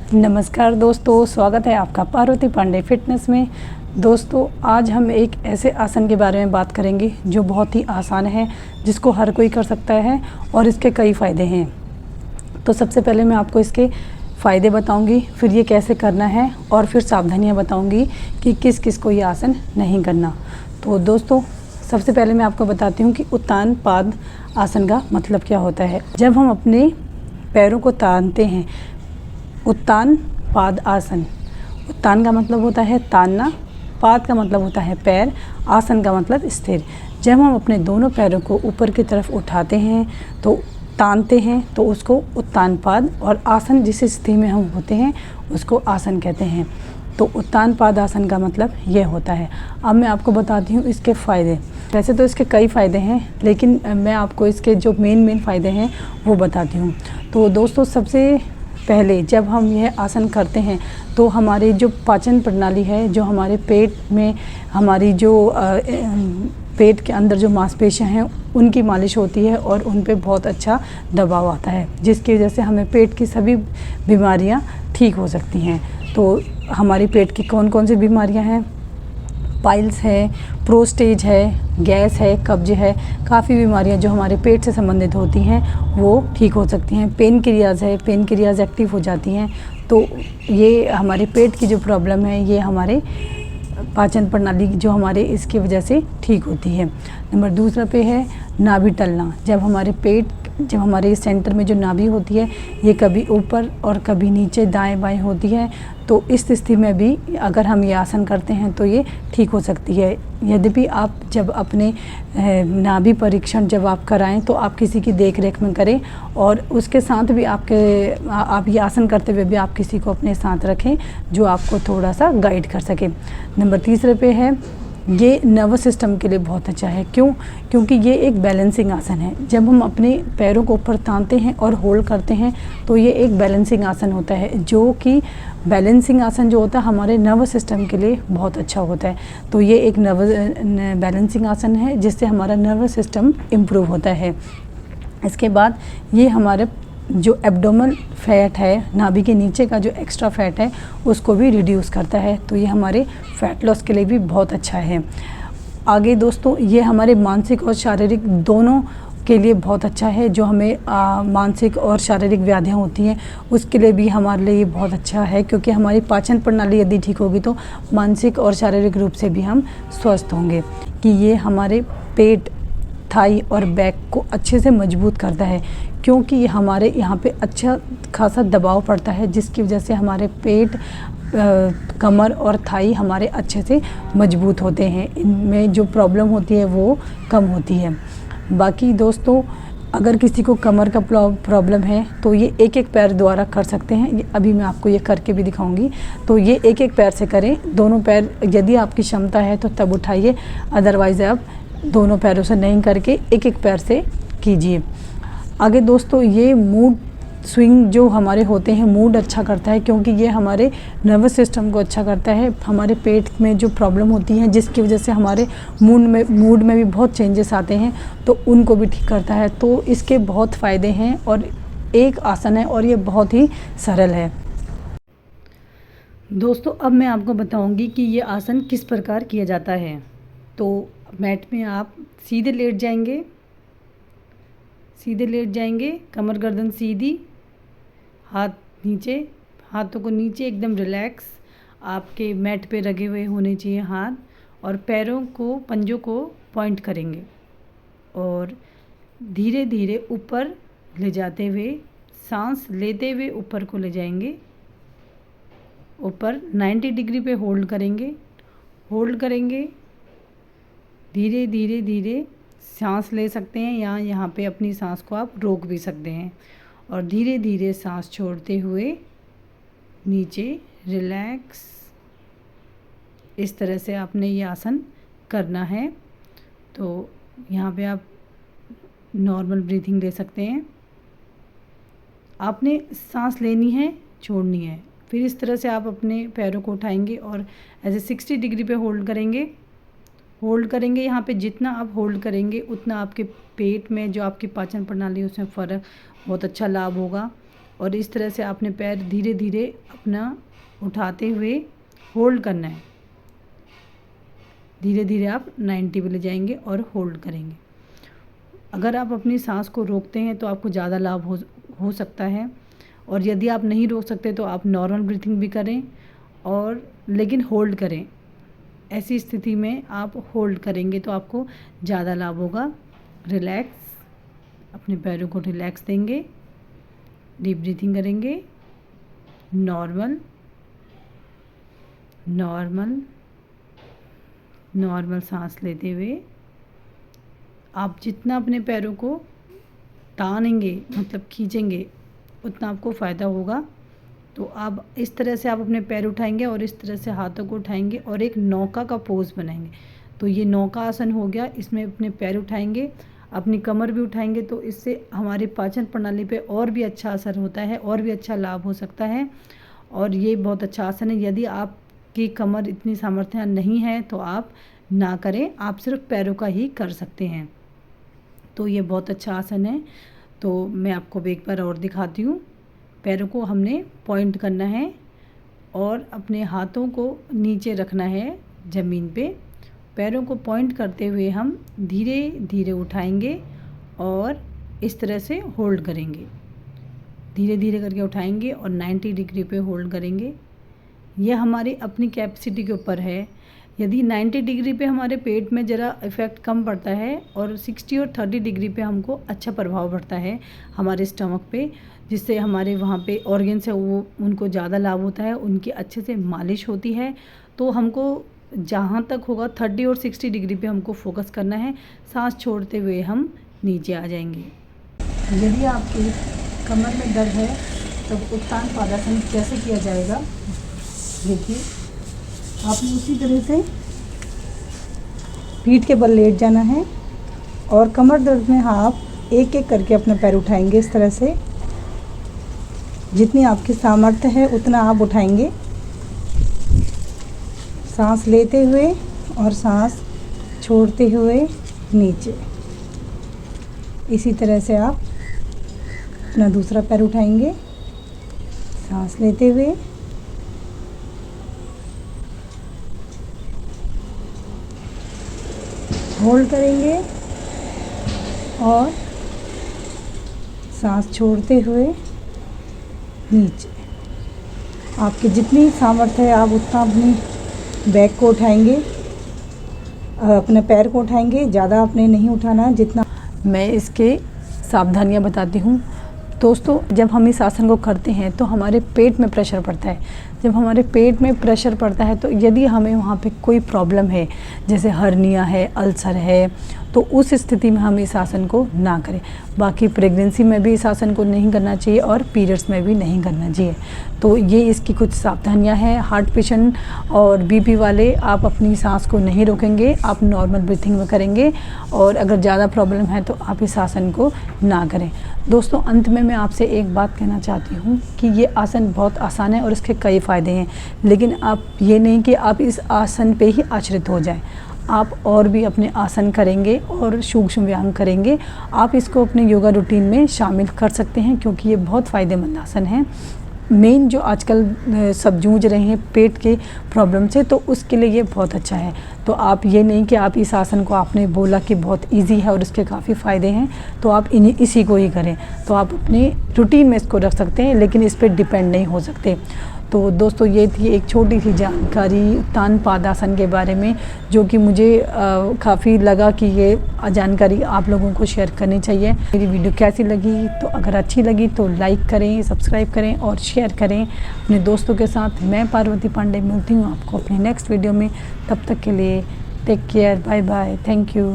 नमस्कार दोस्तों, स्वागत है आपका पार्वती पांडे फिटनेस में। दोस्तों, आज हम एक ऐसे आसन के बारे में बात करेंगे जो बहुत ही आसान है, जिसको हर कोई कर सकता है और इसके कई फ़ायदे हैं। तो सबसे पहले मैं आपको इसके फ़ायदे बताऊंगी, फिर ये कैसे करना है और फिर सावधानियां बताऊंगी कि किस किस को ये आसन नहीं करना। तो दोस्तों, सबसे पहले मैं आपको बताती हूँ कि उत्तान पाद आसन का मतलब क्या होता है। जब हम अपने पैरों को तानते हैं, उत्तान पाद आसन। उत्तान का मतलब होता है तानना, पाद का मतलब होता है पैर, आसन का मतलब स्थिर। जब हम अपने दोनों पैरों को ऊपर की तरफ उठाते हैं तो तानते हैं तो उसको उत्तान पाद, और आसन जिस स्थिति में हम होते हैं उसको आसन कहते हैं। तो उत्तान पाद आसन का मतलब ये होता है। अब मैं आपको बताती हूँ इसके फ़ायदे। वैसे तो इसके कई फ़ायदे हैं, लेकिन मैं आपको इसके जो मेन फ़ायदे हैं वो बताती हूँ। तो दोस्तों, सबसे पहले जब हम यह आसन करते हैं तो हमारे जो पाचन प्रणाली है, जो हमारे पेट में हमारी जो पेट के अंदर जो मांसपेशियां हैं उनकी मालिश होती है और उन पे बहुत अच्छा दबाव आता है, जिसकी वजह से हमें पेट की सभी बीमारियां ठीक हो सकती हैं। तो हमारी पेट की कौन कौन सी बीमारियां हैं? पाइल्स है, प्रोस्टेज है, गैस है, कब्ज है, काफ़ी बीमारियां जो हमारे पेट से संबंधित होती हैं वो ठीक हो सकती हैं। पेन क्रियाज है, पेन क्रियाज एक्टिव हो जाती हैं। तो ये हमारे पेट की जो प्रॉब्लम है ये हमारे पाचन प्रणाली जो हमारे इसकी वजह से ठीक होती है। नंबर दूसरा पे है नाभि टलना। जब हमारे सेंटर में जो नाभि होती है ये कभी ऊपर और कभी नीचे दाएं बाएं होती है, तो इस स्थिति में भी अगर हम ये आसन करते हैं तो ये ठीक हो सकती है। यद्यपि आप जब अपने नाभि परीक्षण जब आप कराएं तो आप किसी की देख रेख में करें, और उसके साथ भी आप ये आसन करते हुए भी आप किसी को अपने साथ रखें जो आपको थोड़ा सा गाइड कर सके। नंबर तीसरे पे है, ये नर्वस सिस्टम के लिए बहुत अच्छा है। क्यों? क्योंकि ये एक बैलेंसिंग आसन है। जब हम अपने पैरों को ऊपर तानते हैं और होल्ड करते हैं तो ये एक बैलेंसिंग आसन होता है, जो कि बैलेंसिंग आसन जो होता है हमारे नर्वस सिस्टम के लिए बहुत अच्छा होता है। तो ये एक बैलेंसिंग आसन है जिससे हमारा नर्वस सिस्टम इम्प्रूव होता है। इसके बाद ये हमारे जो एब्डोमेनल फैट है, नाभि के नीचे का जो एक्स्ट्रा फैट है उसको भी रिड्यूस करता है। तो ये हमारे फैट लॉस के लिए भी बहुत अच्छा है। आगे दोस्तों, ये हमारे मानसिक और शारीरिक दोनों के लिए बहुत अच्छा है। जो हमें मानसिक और शारीरिक व्याधियाँ होती हैं उसके लिए भी हमारे लिए ये बहुत अच्छा है, क्योंकि हमारी पाचन प्रणाली यदि ठीक होगी तो मानसिक और शारीरिक रूप से भी हम स्वस्थ होंगे। कि ये हमारे पेट, थाई और बैक को अच्छे से मजबूत करता है, क्योंकि ये हमारे यहाँ पे अच्छा खासा दबाव पड़ता है, जिसकी वजह से हमारे पेट, कमर और थाई हमारे अच्छे से मजबूत होते हैं। इनमें जो प्रॉब्लम होती है वो कम होती है। बाकी दोस्तों, अगर किसी को कमर का प्रॉब्लम है तो ये एक एक पैर द्वारा कर सकते हैं। अभी मैं आपको ये करके भी दिखाऊंगी। तो ये एक एक पैर से करें। दोनों पैर यदि आपकी क्षमता है तो तब उठाइए, अदरवाइज़ आप दोनों पैरों से नहीं करके एक एक पैर से कीजिए। आगे दोस्तों, ये मूड स्विंग जो हमारे होते हैं, मूड अच्छा करता है, क्योंकि ये हमारे नर्वस सिस्टम को अच्छा करता है। हमारे पेट में जो प्रॉब्लम होती है जिसकी वजह से हमारे मूड में भी बहुत चेंजेस आते हैं, तो उनको भी ठीक करता है। तो इसके बहुत फ़ायदे हैं और एक आसन है और ये बहुत ही सरल है। दोस्तों, अब मैं आपको बताऊंगी कि ये आसन किस प्रकार किया जाता है। तो मैट में आप सीधे लेट जाएंगे, कमर गर्दन सीधी, हाथ नीचे, हाथों को नीचे एकदम रिलैक्स आपके मैट पे रखे हुए होने चाहिए हाथ, और पैरों को, पंजों को पॉइंट करेंगे और धीरे धीरे ऊपर ले जाते हुए, सांस लेते हुए ऊपर को ले जाएंगे। ऊपर 90 डिग्री पे होल्ड करेंगे। धीरे धीरे धीरे सांस ले सकते हैं, या यहाँ पे अपनी सांस को आप रोक भी सकते हैं, और धीरे धीरे सांस छोड़ते हुए नीचे रिलैक्स। इस तरह से आपने ये आसन करना है। तो यहाँ पे आप नॉर्मल ब्रीथिंग ले सकते हैं। आपने सांस लेनी है, छोड़नी है। फिर इस तरह से आप अपने पैरों को उठाएंगे और ऐसे 60 डिग्री पे होल्ड करेंगे। यहाँ पे जितना आप होल्ड करेंगे उतना आपके पेट में जो आपकी पाचन प्रणाली है उसमें फ़र्क, बहुत अच्छा लाभ होगा। और इस तरह से आपने पैर धीरे धीरे अपना उठाते हुए होल्ड करना है। धीरे धीरे आप 90 पे ले जाएंगे और होल्ड करेंगे। अगर आप अपनी सांस को रोकते हैं तो आपको ज़्यादा लाभ हो सकता है, और यदि आप नहीं रोक सकते तो आप नॉर्मल ब्रीथिंग भी करें और लेकिन होल्ड करें। ऐसी स्थिति में आप होल्ड करेंगे तो आपको ज़्यादा लाभ होगा। रिलैक्स, अपने पैरों को रिलैक्स देंगे, डीप ब्रीथिंग करेंगे। नॉर्मल नॉर्मल नॉर्मल सांस लेते हुए आप जितना अपने पैरों को तानेंगे, मतलब खींचेंगे, उतना आपको फ़ायदा होगा। तो आप इस तरह से आप अपने पैर उठाएंगे और इस तरह से हाथों को उठाएंगे और एक नौका का पोज बनाएंगे। तो ये नौका आसन हो गया। इसमें अपने पैर उठाएंगे, अपनी कमर भी उठाएंगे, तो इससे हमारी पाचन प्रणाली पे और भी अच्छा असर होता है और भी अच्छा लाभ हो सकता है। और ये बहुत अच्छा आसन है। यदि आपकी कमर इतनी सामर्थ्य नहीं है तो आप ना करें, आप सिर्फ पैरों का ही कर सकते हैं। तो ये बहुत अच्छा आसन है। तो मैं आपको एक बार और दिखाती हूँ। पैरों को हमने पॉइंट करना है और अपने हाथों को नीचे रखना है ज़मीन पे। पैरों को पॉइंट करते हुए हम धीरे धीरे उठाएंगे और इस तरह से होल्ड करेंगे। धीरे धीरे करके उठाएंगे और 90 डिग्री पे होल्ड करेंगे। यह हमारी अपनी कैपेसिटी के ऊपर है। यदि 90 डिग्री पे हमारे पेट में ज़रा इफ़ेक्ट कम पड़ता है और 60 और 30 डिग्री पे हमको अच्छा प्रभाव पड़ता है हमारे स्टमक पे, जिससे हमारे वहाँ पे ऑर्गन्स है वो उनको ज़्यादा लाभ होता है, उनकी अच्छे से मालिश होती है। तो हमको जहाँ तक होगा 30 और 60 डिग्री पे हमको फोकस करना है। सांस छोड़ते हुए हम नीचे आ जाएंगे। यदि आपके कमर में दर्द है तो उत्तान पादासन कैसे किया जाएगा, देखिए। आपने उसी तरह से पीठ के बल लेट जाना है और कमर दर्द में आप एक एक करके अपने पैर उठाएंगे। इस तरह से जितनी आपकी सामर्थ्य है उतना आप उठाएंगे, सांस लेते हुए और सांस छोड़ते हुए नीचे। इसी तरह से आप अपना दूसरा पैर उठाएंगे, सांस लेते हुए होल्ड करेंगे और सांस छोड़ते हुए नीचे। आपकी जितनी सामर्थ्य है आप उतना अपनी बैक को उठाएंगे, अपने पैर को उठाएंगे। ज़्यादा आपने नहीं उठाना जितना। मैं इसके सावधानियां बताती हूँ। दोस्तों, जब हम इस आसन को करते हैं तो हमारे पेट में प्रेशर पड़ता है। जब हमारे पेट में प्रेशर पड़ता है तो यदि हमें वहाँ पे कोई प्रॉब्लम है, जैसे हर्निया है, अल्सर है, तो उस स्थिति में हम इस आसन को ना करें। बाकी प्रेगनेंसी में भी इस आसन को नहीं करना चाहिए और पीरियड्स में भी नहीं करना चाहिए। तो ये इसकी कुछ सावधानियां हैं। हार्ट पेशेंट और बीपी वाले आप अपनी सांस को नहीं रोकेंगे, आप नॉर्मल ब्रीथिंग में करेंगे। और अगर ज़्यादा प्रॉब्लम है तो आप इस आसन को ना करें। दोस्तों, अंत में मैं आपसे एक बात कहना चाहती हूँ कि ये आसन बहुत आसान है और इसके कई फ़ायदे हैं, लेकिन आप ये नहीं कि आप इस आसन पे ही आश्रित हो जाएं। आप और भी अपने आसन करेंगे और सूक्ष्म व्यायाम करेंगे। आप इसको अपने योगा रूटीन में शामिल कर सकते हैं, क्योंकि ये बहुत फ़ायदेमंद आसन है। मेन जो आजकल सब जूझ रहे हैं पेट के प्रॉब्लम से, तो उसके लिए ये बहुत अच्छा है। तो आप ये नहीं कि आप इस आसन को आपने बोला कि बहुत इजी है और इसके काफ़ी फ़ायदे हैं, तो आप इसी को ही करें। तो आप अपने रूटीन में इसको रख सकते हैं, लेकिन इस पर डिपेंड नहीं हो सकते। तो दोस्तों, ये थी एक छोटी सी जानकारी उत्तान पादासन के बारे में, जो कि मुझे काफ़ी लगा कि ये जानकारी आप लोगों को शेयर करनी चाहिए। मेरी वीडियो कैसी लगी, तो अगर अच्छी लगी तो लाइक करें, सब्सक्राइब करें और शेयर करें अपने दोस्तों के साथ। मैं पार्वती पांडे मिलती हूँ आपको अपने नेक्स्ट वीडियो में। तब तक के लिए take care, bye bye, thank you.